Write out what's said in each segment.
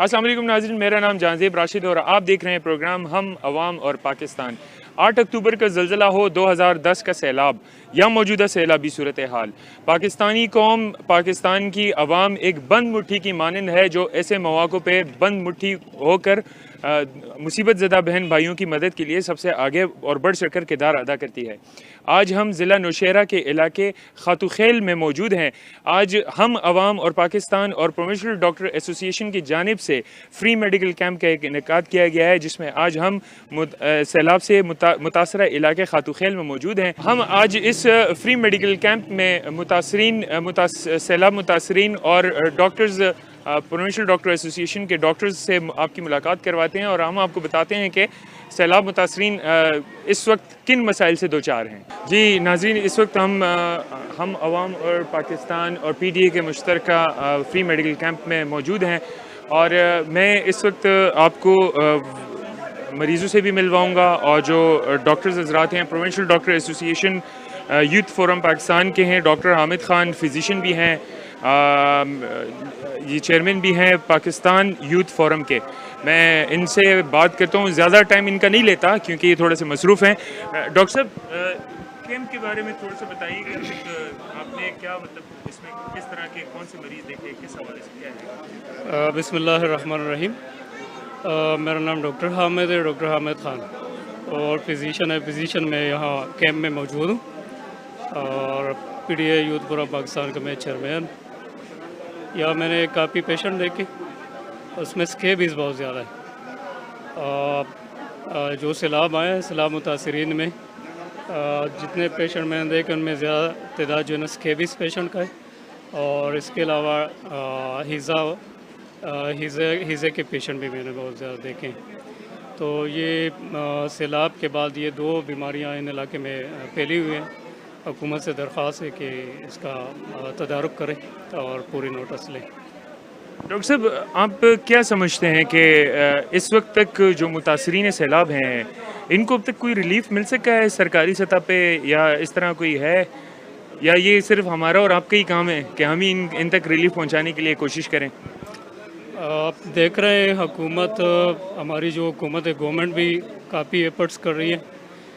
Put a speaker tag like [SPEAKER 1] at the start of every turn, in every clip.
[SPEAKER 1] अस्सलाम वालेकुम नाज़रीन, मेरा नाम जहांज़ेब राशिद और आप देख रहे हैं प्रोग्राम हम अवाम और पाकिस्तान। 8 अक्टूबर का ज़लज़ला हो, 2010 का सैलाब या मौजूदा सैलाबी सूरत हाल, पाकिस्तानी कौम, पाकिस्तान की अवाम एक बंद मुट्ठी की मानंद है जो ऐसे मौक़ों पे बंद मुट्ठी होकर मुसीबत ज़दा बहन भाइयों की मदद के लिए सबसे आगे और बढ़ चढ़ कर किरदार अदा करती है। आज हम ज़िला नौशहरा के इलाके खातूखेल में मौजूद हैं। आज हम अवाम और पाकिस्तान और प्रोविंशियल डॉक्टर एसोसिएशन की जानिब से फ्री मेडिकल कैंप का एक इनेकाद किया गया है, जिसमें आज हम सैलाब से मुतासरा इलाके खातूखेल में मौजूद हैं। हम आज इस फ्री मेडिकल कैंप में सैलाब मुतासरीन और डॉक्टर्स प्रोविंशियल डॉक्टर एसोसिएशन के डॉक्टर्स से आपकी मुलाकात करवाते हैं और हम आपको बताते हैं कि सैलाब मुतासरीन इस वक्त किन मसाइल से दो चार हैं। जी नाज़रीन, इस वक्त हम अवाम और पाकिस्तान और PTA के मुश्तरका फ्री मेडिकल कैंप में मौजूद हैं और मैं इस वक्त आपको मरीज़ों से भी मिलवाऊँगा और जो डॉक्टर्स हज़रात हैं, provincial doctor association youth forum Pakistan के हैं डॉक्टर हामिद ख़ान, फिजिशियन भी हैं, ये चेयरमैन भी हैं पाकिस्तान यूथ फोरम के। मैं इनसे बात करता हूँ, ज़्यादा टाइम इनका नहीं लेता क्योंकि ये थोड़े से मसरूफ़ हैं। डॉक्टर साहब, कैंप के बारे में थोड़ा सा बताइए कि आपने क्या मतलब इसमें किस तरह के कौन से मरीज़ देखे, किस हवाले से क्या है?
[SPEAKER 2] बिस्मिल्लाहिर्रहमानिर्रहीम। मेरा नाम डॉक्टर हामिद है, डॉक्टर हामिद ख़ान, और फिजिशियन है। फिजिशियन में यहाँ कैंप में मौजूद हूँ और PTA यूथ फोरम पाकिस्तान का मैं चेयरमैन। यहाँ मैंने काफ़ी पेशेंट देखे, उसमें स्केबीज़ बहुत ज़्यादा है। जो सैलाब आए हैं, सैलाब मुतासरीन में जितने पेशेंट मैंने देखे उनमें ज़्यादा तादाद जो है ना स्केबीज़ पेशेंट का है, और इसके अलावा हीज़े के पेशेंट भी मैंने बहुत ज़्यादा देखे हैं। तो ये सैलाब के बाद ये दो बीमारियां इन इलाके में फैली हुई हैं। हुकूमत से दरख्वास्त है कि इसका तदारुक करें और पूरी नोटिस लें।
[SPEAKER 1] डॉक्टर साहब, आप क्या समझते हैं कि इस वक्त तक जो मुतासरीन सैलाब हैं इनको अब तक कोई रिलीफ मिल सका है सरकारी सतह पे, या इस तरह कोई है, या ये सिर्फ हमारा और आपका ही काम है कि हम ही इन तक रिलीफ पहुंचाने के लिए कोशिश करें?
[SPEAKER 2] आप देख रहे हैं हुकूमत, हमारी जो हुकूमत है, गवर्नमेंट भी काफ़ी एफर्ट्स कर रही है।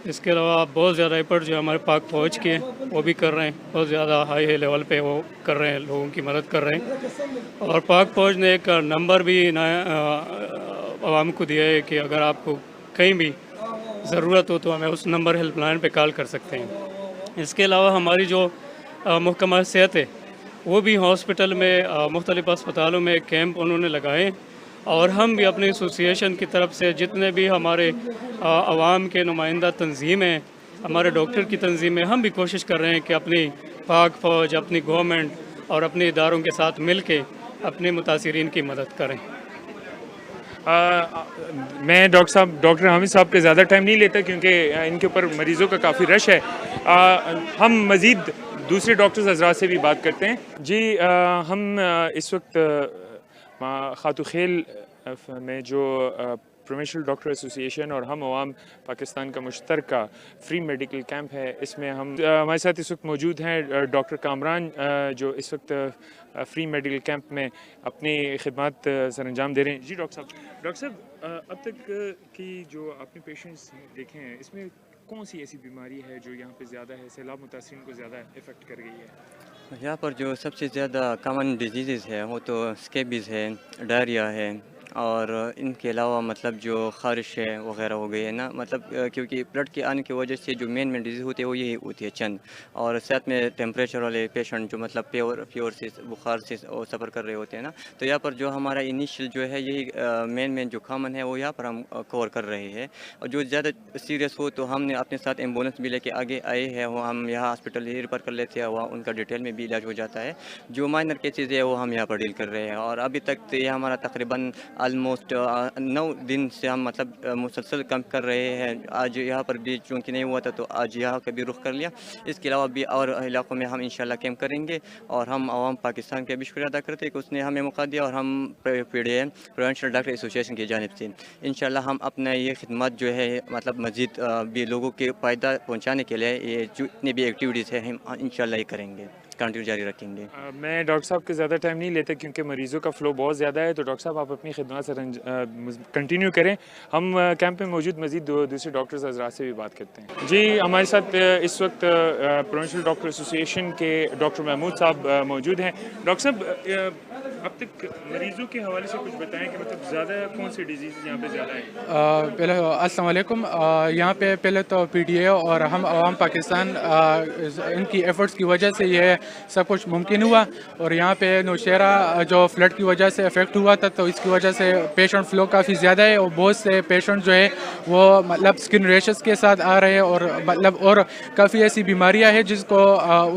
[SPEAKER 2] इसके अलावा बहुत ज़्यादा एफर्ट जो हमारे पाक फौज के हैं वो भी कर रहे हैं, बहुत ज़्यादा हाई लेवल पे वो कर रहे हैं, लोगों की मदद कर रहे हैं। और पाक फौज ने एक नंबर भी आवाम को दिया है कि अगर आपको कहीं भी ज़रूरत हो तो हमें उस नंबर हेल्पलाइन पे कॉल कर सकते हैं। इसके अलावा हमारी जो महकमा सेहत है वो भी हॉस्पिटल में मुख्तलिफ़ अस्पतालों में कैंप उन्होंने लगाए, और हम भी अपने एसोसिएशन की तरफ से जितने भी हमारे आवाम के नुमाइंदा तंजीम हैं, हमारे डॉक्टर की तंजीम है, हम भी कोशिश कर रहे हैं कि अपनी पाक फ़ौज, अपनी गवर्नमेंट और अपने इदारों के साथ मिल के अपने मुतासरीन की मदद करें।
[SPEAKER 1] मैं डॉक्टर हामिद साहब के ज़्यादा टाइम नहीं लेता क्योंकि इनके ऊपर मरीज़ों का काफ़ी रश है। हम मज़ीद दूसरे डॉक्टर्स हज़रात से भी बात करते हैं। जी, हम इस वक्त खातूखेल में जो प्रोविंशियल डॉक्टर एसोसिएशन और हम अवाम पाकिस्तान का मुश्तरका फ्री मेडिकल कैंप है, इसमें हमारे साथ इस वक्त मौजूद हैं डॉक्टर कामरान, जो इस वक्त फ्री मेडिकल कैंप में अपनी खिदमत सर अंजाम दे रहे हैं। जी डॉक्टर साहब, अब तक की जो आपने पेशेंट्स देखे हैं इसमें कौन सी ऐसी बीमारी है जो यहाँ पे ज़्यादा है, सैलाब मुतासरीन को ज़्यादा इफ़ेक्ट कर गई है?
[SPEAKER 3] यहाँ पर जो सबसे ज़्यादा कॉमन डिजीज़ है वो तो स्केबीज़ है, डायरिया है, और इनके अलावा मतलब जो ख़ारिश है वगैरह हो गई है ना, मतलब क्योंकि ब्लड के आने की वजह से जो मेन डिजीज़ होती है वो यही होती है चंद, और साथ में टेम्परेचर वाले पेशेंट जो मतलब फीवर से, बुखार से सफ़र कर रहे होते हैं ना, तो यहाँ पर जो हमारा इनिशियल जो है यही मेन जो कॉमन है वो यहाँ पर हम कवर कर रहे हैं। और जो ज़्यादा सीरियस हो तो हमने अपने साथ एम्बुलेंस भी लेके आगे आए हैं, वो हम यहाँ हॉस्पिटल ही रेफर कर लेते हैं, वहाँ उनका डिटेल में भी इलाज हो जाता है। जो माइनर केसेज़ है वो हम यहाँ पर डील कर रहे हैं, और अभी तक तो ये हमारा तकरीबन ऑलमोस्ट 9 दिन से हम मतलब मुसलसल कम कर रहे हैं। आज यहाँ पर भी चूँकि नहीं हुआ था तो आज यहाँ का भी रुख कर लिया। इसके अलावा भी और इलाकों में हम इंशाल्लाह कैंप करेंगे, और हम अवाम पाकिस्तान का भी शुक्रिया अदा करते हैं कि उसने हमें मौका दिया, और हम PTA प्रोविंशियल डॉक्टर एसोसिएशन की जानिब से इंशाल्लाह हम अपना ये खिदमत जो है मतलब मज़ीद भी लोगों के फ़ायदा पहुँचाने के लिए ये जितनी भी एक्टिविटीज़ है हम इंशाल्लाह ये करेंगे। कंटिन्यू जारी रखेंगे।
[SPEAKER 1] मैं डॉक्टर साहब के ज़्यादा टाइम नहीं लेता क्योंकि मरीज़ों का फ़्लो बहुत ज़्यादा है, तो डॉक्टर साहब आप अपनी खिदमत से कंटिन्यू करें। हम कैंप में मौजूद मज़ीद दूसरे डॉक्टर्स हज़रात से भी बात करते हैं। जी, हमारे साथ इस वक्त प्रोविंशियल डॉक्टर एसोसिएशन के डॉक्टर महमूद साहब मौजूद हैं। डॉक्टर साहब, अब तक मरीज़ों के हवाले से कुछ बताएं कि मतलब ज़्यादा कौन सी डिजीज़ यहाँ पे ज़्यादा है?
[SPEAKER 4] पहले अस्सलाम वालेकुम। यहाँ पे पहले तो पीटीए और हम अवाम पाकिस्तान इनकी एफ़र्ट्स की वजह से ये सब कुछ मुमकिन हुआ। और यहाँ पे नौशेरा जो फ्लड की वजह से अफेक्ट हुआ था, तो इसकी वजह से पेशेंट फ़्लो काफ़ी ज़्यादा है और बहुत से पेशेंट जो है वो मतलब स्किन रैशेस के साथ आ रहे हैं और मतलब और काफ़ी ऐसी बीमारियाँ हैं जिसको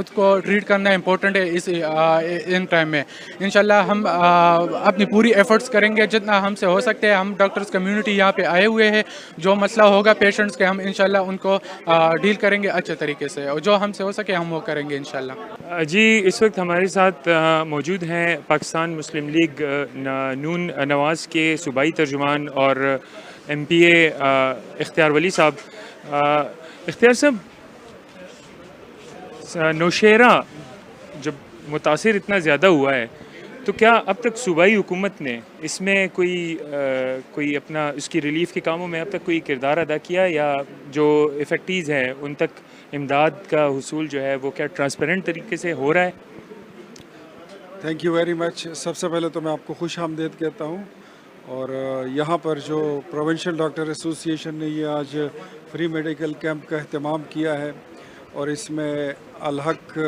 [SPEAKER 4] उसको ट्रीट करना इम्पोर्टेंट है इस इन टाइम में। इंशाल्लाह हम अपनी पूरी एफ़र्ट्स करेंगे जितना हमसे हो सकते हैं। हम डॉक्टर्स कम्युनिटी यहाँ पे आए हुए हैं, जो मसला होगा पेशेंट्स के हम इंशाल्लाह उनको डील करेंगे अच्छे तरीके से, और जो हमसे हो सके हम वो करेंगे इंशाल्लाह।
[SPEAKER 1] जी, इस वक्त हमारे साथ मौजूद हैं पाकिस्तान मुस्लिम लीग नून नवाज़ के सूबाई तर्जुमान और MPA इख्तियार वली साहब। इख्तियार साहब, नौशेरा जब मुतासिर इतना ज़्यादा हुआ है, तो क्या अब तक सूबाई हुकूमत ने इसमें कोई अपना उसकी रिलीफ के कामों में अब तक कोई किरदार अदा किया, या जो इफेक्टीज़ हैं उन तक इमदाद का हुसूल जो है वो क्या ट्रांसपेरेंट तरीके से हो रहा है?
[SPEAKER 5] Thank you very much. सबसे पहले तो मैं आपको खुश आमदीद कहता हूँ, और यहाँ पर जो प्रोविंशियल डॉक्टर एसोसिएशन ने ये आज फ्री मेडिकल कैंप का अहतमाम किया है, और इसमें अल-हक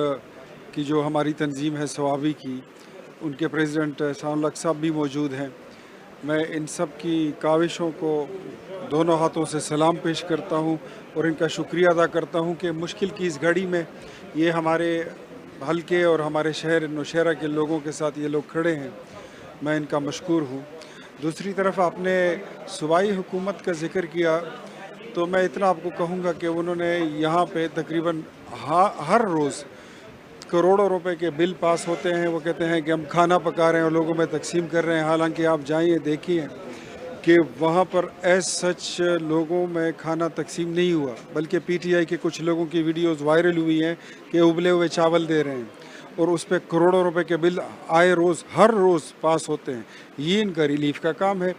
[SPEAKER 5] की जो हमारी तंजीम है सवाबी की, उनके प्रेसिडेंट सानुल-हक साहब भी मौजूद हैं। मैं इन सब की काविशों को दोनों हाथों से सलाम पेश करता हूँ और इनका शुक्रिया अदा करता हूँ कि मुश्किल की इस घड़ी में ये हमारे हल्के और हमारे शहर नौशेरा के लोगों के साथ ये लोग खड़े हैं। मैं इनका मशकूर हूँ। दूसरी तरफ आपने सूबाई हुकूमत का ज़िक्र किया, तो मैं इतना आपको कहूँगा कि उन्होंने यहाँ पे तकरीबन हर रोज़ करोड़ों रुपए के बिल पास होते हैं। वो कहते हैं कि हम खाना पका रहे हैं और लोगों में तकसीम कर रहे हैं, हालांकि आप जाइए देखिए कि वहाँ पर एज सच लोगों में खाना तकसीम नहीं हुआ, बल्कि PTI के कुछ लोगों की वीडियोस वायरल हुई हैं कि उबले हुए चावल दे रहे हैं, और उस पर करोड़ों रुपए के बिल आए रोज़ हर रोज़ पास होते हैं। ये इनका रिलीफ का काम है।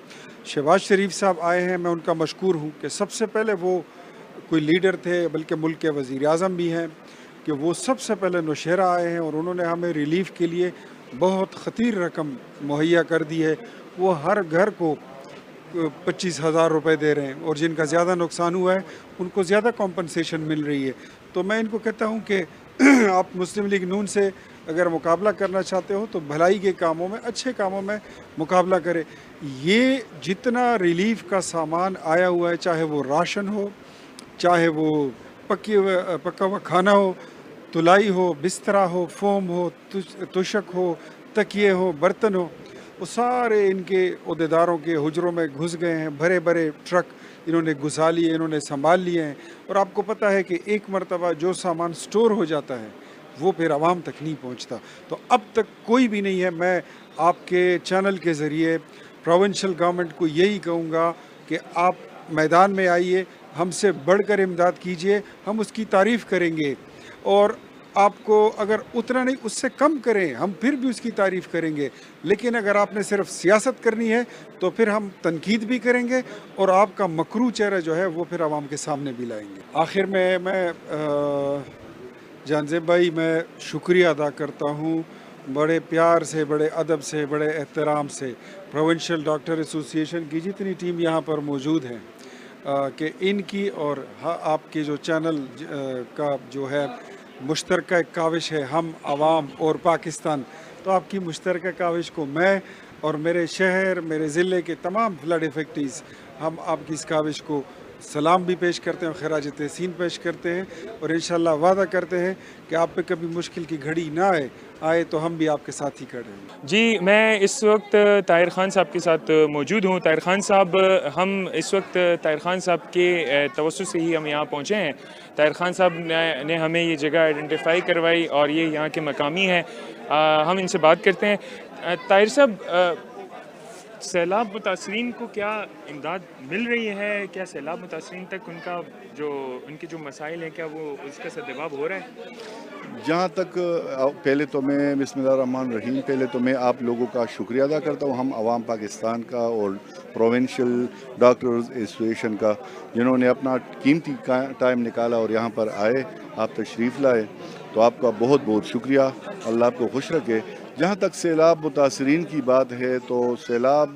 [SPEAKER 5] शहबाज शरीफ साहब आए हैं, मैं उनका मशकूर हूँ कि सबसे पहले वो कोई लीडर थे, बल्कि मुल्क के वज़ीर आज़म भी हैं, कि वो सबसे पहले नौशेरा आए हैं और उन्होंने हमें रिलीफ के लिए बहुत ख़तीर रकम मुहैया कर दी है। वो हर घर को 25,000 रुपये दे रहे हैं, और जिनका ज़्यादा नुकसान हुआ है उनको ज़्यादा कॉम्पनसेशन मिल रही है। तो मैं इनको कहता हूँ कि आप मुस्लिम लीग नून से अगर मुकाबला करना चाहते हो तो भलाई के कामों में, अच्छे कामों में मुकाबला करें। ये जितना रिलीफ का सामान आया हुआ है, चाहे वो राशन हो, चाहे वो पका हुआ खाना हो, तुलाई हो, बिस्तरा हो, फोम हो, तुशक हो, तकिए हो, बर्तन हो, वो सारे इनके अहदेदारों के हुजरों में घुस गए हैं। भरे भरे ट्रक इन्होंने घुसा लिए, इन्होंने संभाल लिए हैं। और आपको पता है कि एक मरतबा जो सामान स्टोर हो जाता है वो फिर आवाम तक नहीं पहुंचता। तो अब तक कोई भी नहीं है। मैं आपके चैनल के ज़रिए प्रोविंशियल गवर्नमेंट को यही कहूँगा कि आप मैदान में आइए, हमसे बढ़कर इमदाद कीजिए, हम उसकी तारीफ़ करेंगे। और आपको अगर उतना नहीं उससे कम करें, हम फिर भी उसकी तारीफ़ करेंगे। लेकिन अगर आपने सिर्फ सियासत करनी है तो फिर हम तनकीद भी करेंगे, और आपका मकरू चेहरा जो है वो फिर आवाम के सामने भी लाएंगे। आखिर में मैं जानज़ेब भाई, मैं शुक्रिया अदा करता हूँ बड़े प्यार से, बड़े अदब से, बड़े एहतराम से प्रोविंशियल डॉक्टर एसोसिएशन की जितनी टीम यहाँ पर मौजूद है, कि इनकी और आपके जो चैनल का जो है मुश्तरका काविश है, हम आवाम और पाकिस्तान, तो आपकी मुश्तरका काविश को मैं और मेरे शहर, मेरे ज़िले के तमाम फ्लड इफेक्टीज़, हम आपकी इस काविश को सलाम भी पेश करते हैं और खराज तहसीन पेश करते हैं, और इंशाअल्लाह वादा करते हैं कि आप पे कभी मुश्किल की घड़ी ना आए तो हम भी आपके साथ ही खड़े हैं।
[SPEAKER 1] जी, मैं इस वक्त ताहिर ख़ान साहब के साथ मौजूद हूँ। ताहिर ख़ान साहब, हम इस वक्त ताहिर ख़ान साहब के तवज्जुह से ही हम यहाँ पहुँचे हैं। ताहिर ख़ान साहब ने हमें ये जगह आइडेंटिफाई करवाई और ये यहाँ के मकामी हैं। हम इनसे बात करते हैं। ताहिर साहब, سیلاب متاثرین کو کیا امداد مل رہی ہے؟ کیا سیلاب متاثرین تک ان کے جو مسائل ہیں کیا وہ اس کا سدباب ہو رہا ہے؟
[SPEAKER 6] جہاں تک پہلے تو میں بسم اللہ الرحمن الرحیم پہلے تو میں آپ لوگوں کا شکریہ ادا کرتا ہوں، ہم عوام پاکستان کا اور پروونشل ڈاکٹرز ایسوسیشن کا، جنہوں نے اپنا قیمتی ٹائم نکالا اور یہاں پر آئے، آپ تشریف لائے، تو آپ کا بہت بہت شکریہ، اللہ آپ کو خوش رکھے۔ جہاں تک سیلاب متاثرین کی بات ہے تو سیلاب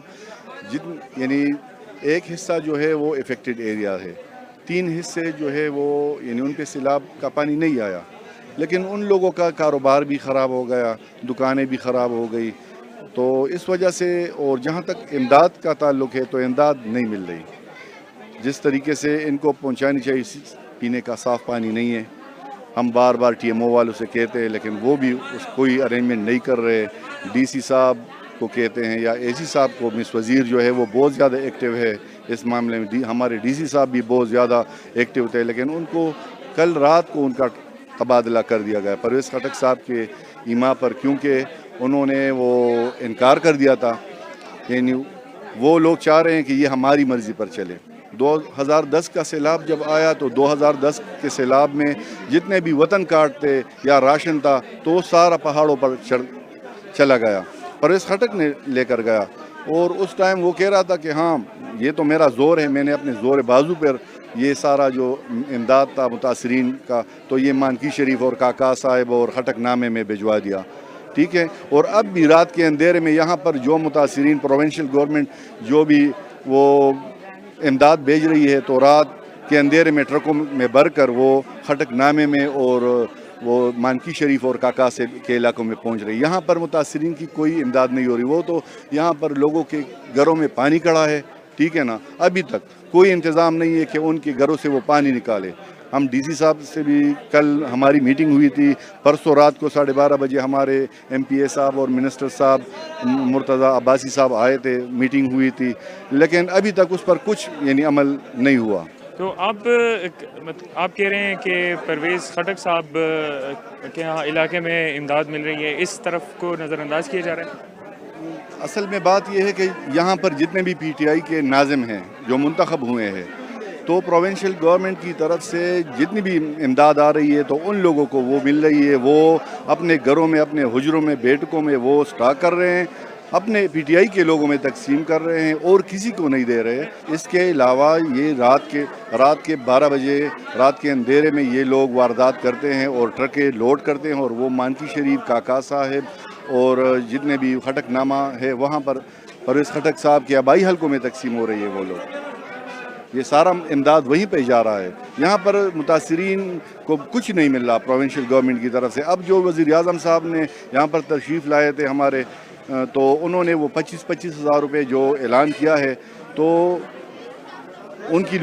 [SPEAKER 6] یعنی ایک حصہ جو ہے وہ افیکٹڈ ایریا ہے، 3 حصے جو ہے وہ یعنی ان پہ سیلاب کا پانی نہیں آیا، لیکن ان لوگوں کا کاروبار بھی خراب ہو گیا، دکانیں بھی خراب ہو گئی، تو اس وجہ سے اور جہاں تک امداد کا تعلق ہے تو امداد نہیں مل رہی جس طریقے سے ان کو پہنچانی چاہیے۔ پینے کا صاف پانی نہیں ہے، ہم بار بار ٹی ایم او والوں سے کہتے ہیں لیکن وہ بھی کوئی ارینجمنٹ نہیں کر رہے، ڈی سی صاحب کو کہتے ہیں یا اے سی صاحب کو، مس وزیر جو ہے وہ بہت زیادہ ایکٹیو ہے اس معاملے میں، ہمارے ڈی سی صاحب بھی بہت زیادہ ایکٹیو تھے، لیکن ان کو کل رات کو ان کا تبادلہ کر دیا گیا پرویز خٹک صاحب کے ایما پر، کیونکہ انہوں نے وہ انکار کر دیا تھا، یعنی وہ لوگ چاہ رہے ہیں کہ یہ ہماری مرضی پر چلے۔ 2010 کا سیلاب جب آیا تو 2010 کے سیلاب میں جتنے بھی وطن کارڈ تھے یا راشن تھا تو وہ سارا پہاڑوں پر چلا گیا، پرویز خٹک نے لے کر گیا، اور اس ٹائم وہ کہہ رہا تھا کہ ہاں یہ تو میرا زور ہے، میں نے اپنے زور بازو پر یہ سارا جو امداد تھا متاثرین کا تو یہ مانکی شریف اور کاکا صاحب اور خٹک نامے میں بھجوا دیا، ٹھیک ہے۔ اور اب بھی رات کے اندھیرے میں یہاں پر جو متاثرین پروونشل گورنمنٹ جو بھی وہ امداد بھیج رہی ہے تو رات کے اندھیرے میں ٹرکوں میں بھر کر وہ خٹک نامے میں اور وہ مانکی شریف اور کاکا سے کے علاقوں میں پہنچ رہی ہے۔ یہاں پر متاثرین کی کوئی امداد نہیں ہو رہی، وہ تو یہاں پر لوگوں کے گھروں میں پانی کھڑا ہے، ٹھیک ہے نا، ابھی تک کوئی انتظام نہیں ہے کہ ان کے گھروں سے وہ پانی نکالے۔ ہم ڈی سی صاحب سے بھی کل ہماری میٹنگ ہوئی تھی، پرسوں رات کو 12:30 بجے ہمارے ایم پی اے صاحب اور منسٹر صاحب مرتضی عباسی صاحب آئے تھے، میٹنگ ہوئی تھی، لیکن ابھی تک اس پر کچھ یعنی عمل نہیں ہوا۔
[SPEAKER 1] تو آپ کہہ رہے ہیں کہ پرویز خٹک صاحب کے یہاں علاقے میں امداد مل رہی ہے، اس طرف کو نظر انداز کیا جا رہا ہے؟
[SPEAKER 6] اصل میں بات یہ ہے کہ یہاں پر جتنے بھی پی ٹی آئی کے ناظم ہیں جو منتخب ہوئے ہیں تو پروونشل گورنمنٹ کی طرف سے جتنی بھی امداد آ رہی ہے تو ان لوگوں کو وہ مل رہی ہے، وہ اپنے گھروں میں اپنے حجروں میں بیٹھکوں میں وہ اسٹاک کر رہے ہیں، اپنے پی ٹی آئی کے لوگوں میں تقسیم کر رہے ہیں اور کسی کو نہیں دے رہے۔ اس کے علاوہ یہ رات کے 12 بجے رات کے اندھیرے میں یہ لوگ واردات کرتے ہیں اور ٹرکیں لوڈ کرتے ہیں اور وہ مانکی شریف، کاکا صاحب اور جتنے بھی خٹک نامہ ہے وہاں پر پرویز خٹک صاحب کے آبائی حلقوں میں تقسیم ہو رہی ہے، وہ لوگ یہ سارا امداد وہیں پہ جا رہا ہے۔ یہاں پر متاثرین کو کچھ نہیں مل رہا پروونشل گورنمنٹ کی طرف سے۔ اب جو وزیر اعظم صاحب نے یہاں پر تشریف لائے تھے ہمارے، تو انہوں نے وہ 25 ہزار روپے جو اعلان کیا ہے تو ان کی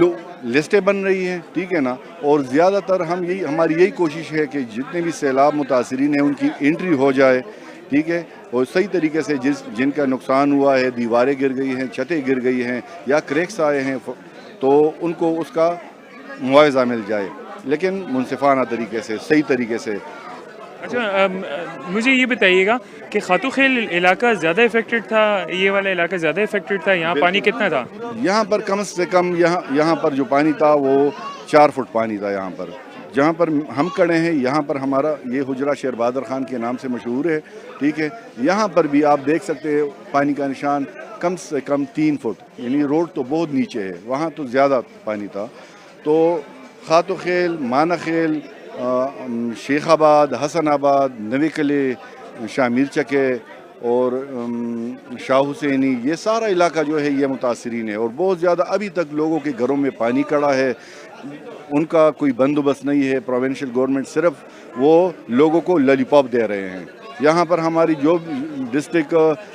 [SPEAKER 6] لسٹیں بن رہی ہیں، ٹھیک ہے نا، اور زیادہ تر ہماری یہی کوشش ہے کہ جتنے بھی سیلاب متاثرین ہیں ان کی انٹری ہو جائے، ٹھیک ہے، اور صحیح طریقے سے جن کا نقصان ہوا ہے، دیواریں گر گئی ہیں، چھتیں گر گئی ہیں یا کریکس آئے ہیں تو ان کو اس کا معاوضہ مل جائے، لیکن منصفانہ طریقے سے، صحیح طریقے سے۔
[SPEAKER 1] اچھا، مجھے یہ بتائیے گا کہ خاتو خیل علاقہ زیادہ افیکٹڈ تھا، یہ والا علاقہ زیادہ افیکٹڈ تھا، یہاں پانی کتنا تھا؟
[SPEAKER 6] یہاں پر کم سے کم یہاں پر جو پانی تھا وہ 4 فٹ پانی تھا یہاں پر، جہاں پر ہم کھڑے ہیں یہاں پر ہمارا یہ حجرہ شیر بہادر خان کے نام سے مشہور ہے، ٹھیک ہے، یہاں پر بھی آپ دیکھ سکتے ہیں پانی کا نشان کم سے کم 3 فٹ، یعنی روڈ تو بہت نیچے ہے، وہاں تو زیادہ پانی تھا۔ تو خاتو خیل، مانا خیل، شیخ آباد، حسن آباد، نوے قلعے، شاہ میر چکے اور شاہ حسینی، یہ سارا علاقہ جو ہے یہ متاثرین ہے اور بہت زیادہ ابھی تک لوگوں کے گھروں میں پانی کھڑا ہے، ان کا کوئی بندوبست نہیں ہے۔ پروونشل گورنمنٹ صرف وہ لوگوں کو لالی پاپ دے رہے ہیں۔ یہاں پر ہماری جو ڈسٹرکٹ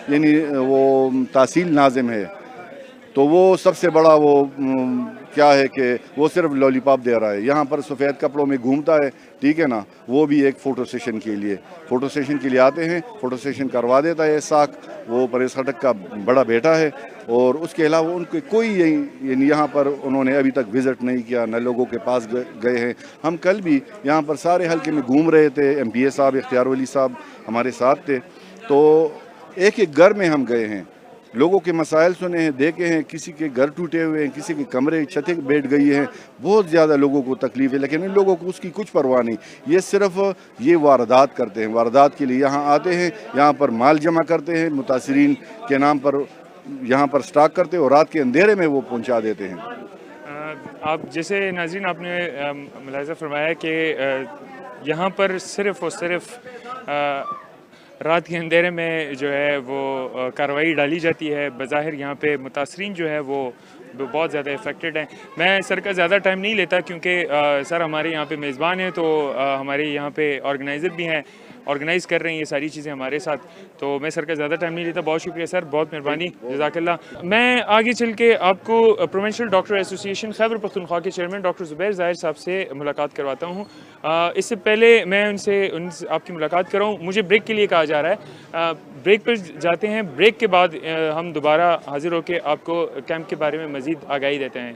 [SPEAKER 6] یعنی وہ تحصیل ناظم ہے تو وہ سب سے بڑا وہ کیا ہے کہ وہ صرف لالی پاپ دے رہا ہے، یہاں پر سفید کپڑوں میں گھومتا ہے، ٹھیک ہے نا، وہ بھی ایک فوٹو سیشن کے لیے آتے ہیں، فوٹو سیشن کروا دیتا ہے ساکھ، وہ پرویز خٹک کا بڑا بیٹا ہے، اور اس کے علاوہ ان کے کوئی یعنی یہاں پر انہوں نے ابھی تک وزٹ نہیں کیا، نہ لوگوں کے پاس گئے ہیں۔ ہم کل بھی یہاں پر سارے حلقے میں گھوم رہے تھے، ایم پی اے صاحب اختیار ولی صاحب ہمارے ساتھ تھے، تو ایک گھر میں ہم گئے ہیں، लोगों के मसाइल सुने हैं, देखे हैं, किसी के घर टूटे हुए हैं, किसी के कमरे छतें बैठ गई हैं, बहुत ज़्यादा लोगों को तकलीफ है, लेकिन इन लोगों को उसकी कुछ परवाह नहीं। ये सिर्फ ये वारदात करते हैं, वारदात के लिए यहाँ आते हैं, यहाँ पर माल जमा करते हैं, मुतासरीन के नाम पर यहाँ पर स्टॉक करते हैं और रात के अंधेरे में वो पहुँचा देते हैं।
[SPEAKER 1] आप जैसे नाज़रीन आपने मुलाहिज़ा फरमाया कि यहाँ पर सिर्फ़ और सिर्फ रात के अंधेरे में जो है वो कार्रवाई डाली जाती है। बज़ाहिर यहाँ पे मुतासरीन जो है वो बहुत ज़्यादा इफ़ेक्टेड हैं। मैं सर का ज़्यादा टाइम नहीं लेता क्योंकि सर हमारे यहाँ पे मेज़बान हैं, तो हमारे यहाँ पे ऑर्गेनाइज़र भी हैं, ऑर्गेनाइज़ कर रहे हैं ये सारी चीज़ें हमारे साथ, तो मैं सर का ज़्यादा टाइम नहीं लेता। बहुत शुक्रिया सर, बहुत मेहरबानी, जज़ाकल्लाह। मैं आगे चल के आपको provincial doctor association Khyber Pakhtunkhwa के चेयरमैन डॉक्टर ज़ुबैर ज़ाहिर साहब से मुलाकात करवाता हूँ। इससे पहले मैं उनसे आपकी मुलाकात कराऊँ, मुझे ब्रेक के लिए कहा जा रहा है। ब्रेक पर जाते हैं, ब्रेक के बाद हम दोबारा हाजिर होकर आपको कैंप के बारे में मज़ीद आगाही देते हैं।